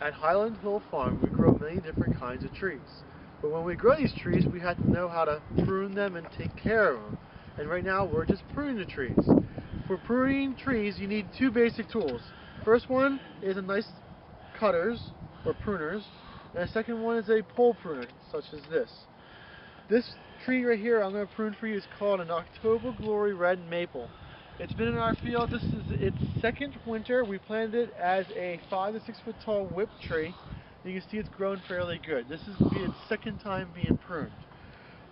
At Highland Hill Farm, we grow many different kinds of trees. But when we grow these trees, we have to know how to prune them and take care of them. And right now, we're just pruning the trees. For pruning trees, you need two basic tools. First one is a nice cutters, or pruners, and the second one is a pole pruner, such as this. This tree right here I'm going to prune for you is called an October Glory Red Maple. It's been in our field. This is its second winter. We planted it as a 5 to 6 foot tall whip tree. You can see it's grown fairly good. This is going to be its second time being pruned.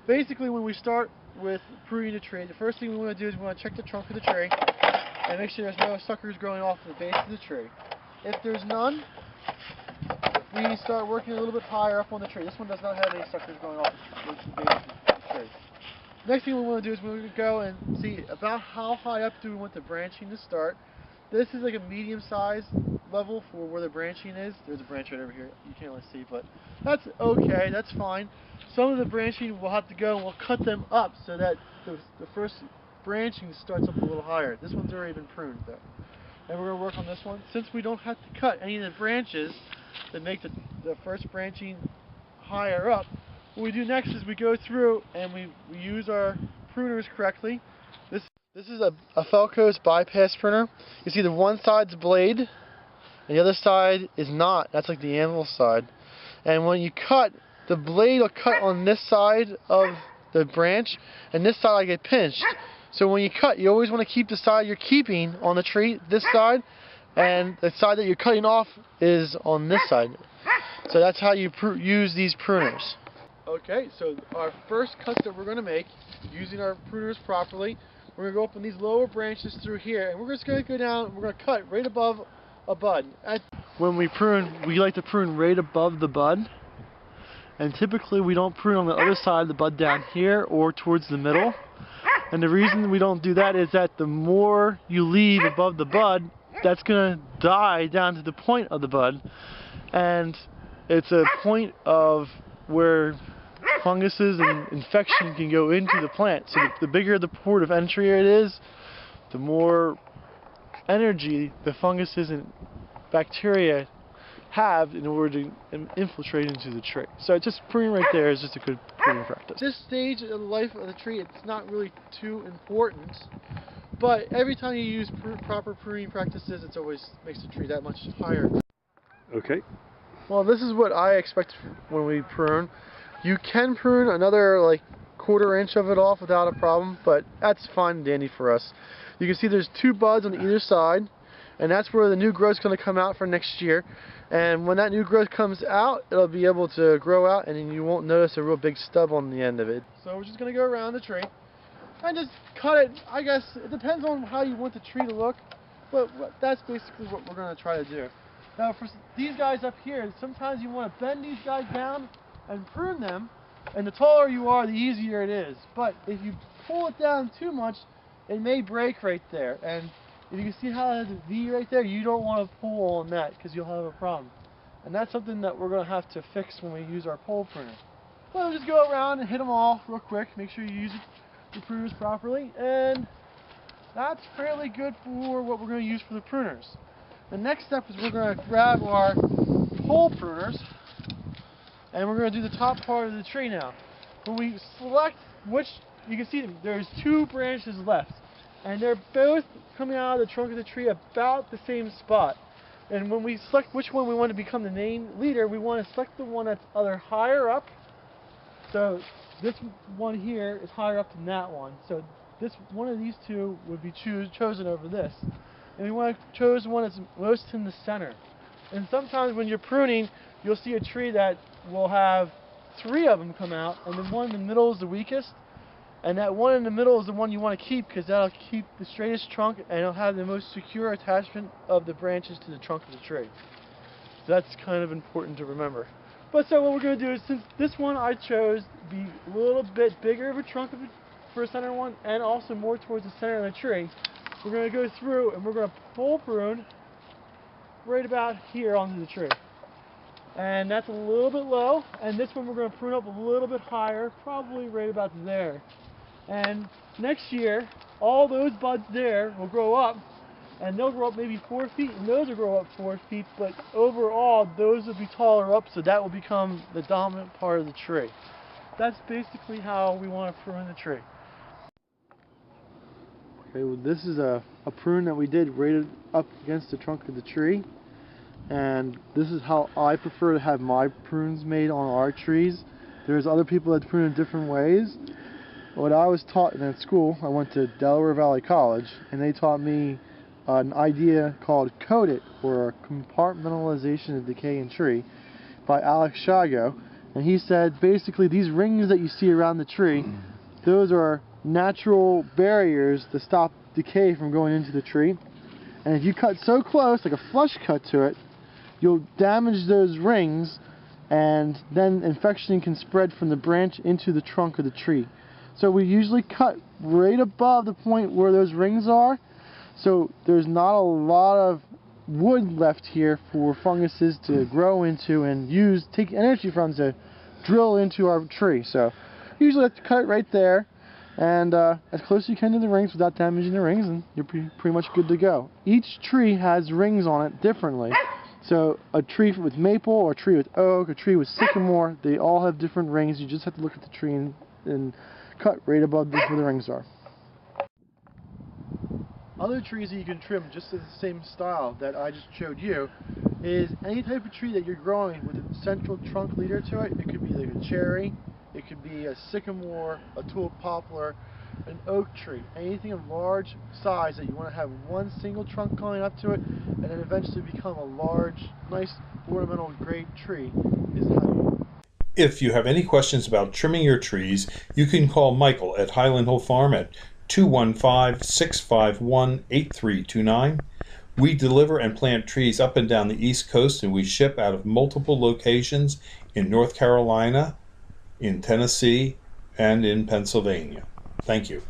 Basically, when we start with pruning the tree, the first thing we want to do is we want to check the trunk of the tree and make sure there's no suckers growing off the base of the tree. If there's none, we start working a little bit higher up on the tree. This one does not have any suckers going off the base of the tree. Next thing we want to do is we're going to go and see about how high up do we want the branching to start. This is like a medium size level for where the branching is. There's a branch right over here. You can't really see, but that's okay. That's fine. Some of the branching we'll have to go and we'll cut them up so that the first branching starts up a little higher. This one's already been pruned though. And we're going to work on this one. Since we don't have to cut any of the branches that make the first branching higher up, what we do next is we go through and we use our pruners correctly. This is a Felco's bypass pruner. You see the one side's a blade and the other side is not. That's like the anvil side. And when you cut, the blade will cut on this side of the branch and this side will get pinched. So when you cut, you always want to keep the side you're keeping on the tree, this side, and the side that you're cutting off is on this side. So that's how you use these pruners. Okay, so our first cuts that we're going to make, using our pruners properly, we're going to go up on these lower branches through here, and we're just going to go down, we're going to cut right above a bud. When we prune, we like to prune right above the bud, and typically we don't prune on the other side of the bud down here or towards the middle. And the reason we don't do that is that the more you leave above the bud, that's going to die down to the point of the bud, and it's a point of where funguses and infection can go into the plant. So the bigger the port of entry it is, the more energy the funguses and bacteria have in order to infiltrate into the tree. So just pruning right there is just a good pruning practice. This stage of the life of the tree, it's not really too important, but every time you use proper pruning practices, it always makes the tree that much higher. Okay. Well, this is what I expect when we prune. You can prune another like 1/4 inch of it off without a problem, but that's fine and dandy for us. You can see there's 2 buds on either side, and that's where the new growth is going to come out for next year. And when that new growth comes out, it'll be able to grow out, and then you won't notice a real big stub on the end of it. So we're just going to go around the tree and just cut it. I guess it depends on how you want the tree to look, but that's basically what we're going to try to do. Now for these guys up here, sometimes you want to bend these guys down and prune them, and the taller you are, the easier it is. But if you pull it down too much, it may break right there. And if you can see how it has a V right there, you don't want to pull on that because you'll have a problem. And that's something that we're going to have to fix when we use our pole pruner. Well, just go around and hit them all real quick. Make sure you use the pruners properly, and that's fairly good for what we're going to use for the pruners. The next step is we're going to grab our pole pruners, and we're going to do the top part of the tree now. When we select which, you can see there's 2 branches left, and they're both coming out of the trunk of the tree about the same spot. And when we select which one we want to become the main leader, we want to select the one that's either higher up. So this one here is higher up than that one. So this one of these 2 would be chosen over this. And we want to choose one that's most in the center. And sometimes when you're pruning, you'll see a tree that will have 3 of them come out, and the one in the middle is the weakest. And that one in the middle is the one you want to keep, because that'll keep the straightest trunk, and it'll have the most secure attachment of the branches to the trunk of the tree. So that's kind of important to remember. But so what we're going to do is, since this one I chose to be a little bit bigger of a trunk for a center one, and also more towards the center of the tree, we're going to go through and we're going to pole prune right about here onto the tree. And that's a little bit low, and this one we're going to prune up a little bit higher, probably right about there. And next year, all those buds there will grow up, and they'll grow up maybe 4 feet, and those will grow up 4 feet, but overall those will be taller up, so that will become the dominant part of the tree. That's basically how we want to prune the tree. Okay, well this is a prune that we did right up against the trunk of the tree, and this is how I prefer to have my prunes made on our trees. There's other people that prune in different ways. What I was taught in school, I went to Delaware Valley College, and they taught me an idea called coat it, or compartmentalization of decay in tree, by Alex Shago. And he said basically these rings that you see around the tree, those are natural barriers to stop decay from going into the tree. And if you cut so close, like a flush cut to it, you'll damage those rings, and then infection can spread from the branch into the trunk of the tree. So we usually cut right above the point where those rings are, so there's not a lot of wood left here for funguses to grow into and take energy from to drill into our tree. So usually have to cut it right there, and as close as you can to the rings without damaging the rings, and you're pretty much good to go. Each tree has rings on it differently. So a tree with maple, or a tree with oak, a tree with sycamore, they all have different rings. You just have to look at the tree and cut right above where the rings are. Other trees that you can trim just in the same style that I just showed you is any type of tree that you're growing with a central trunk leader to it. It could be like a cherry, it could be a sycamore, a tulip poplar, an oak tree. Anything of large size that you want to have one single trunk going up to it and then eventually become a large, nice ornamental grade tree is how you. If you have any questions about trimming your trees, you can call Michael at Highland Hill Farm at 215-651-8329. We deliver and plant trees up and down the East Coast, and we ship out of multiple locations in North Carolina, in Tennessee, and in Pennsylvania. Thank you.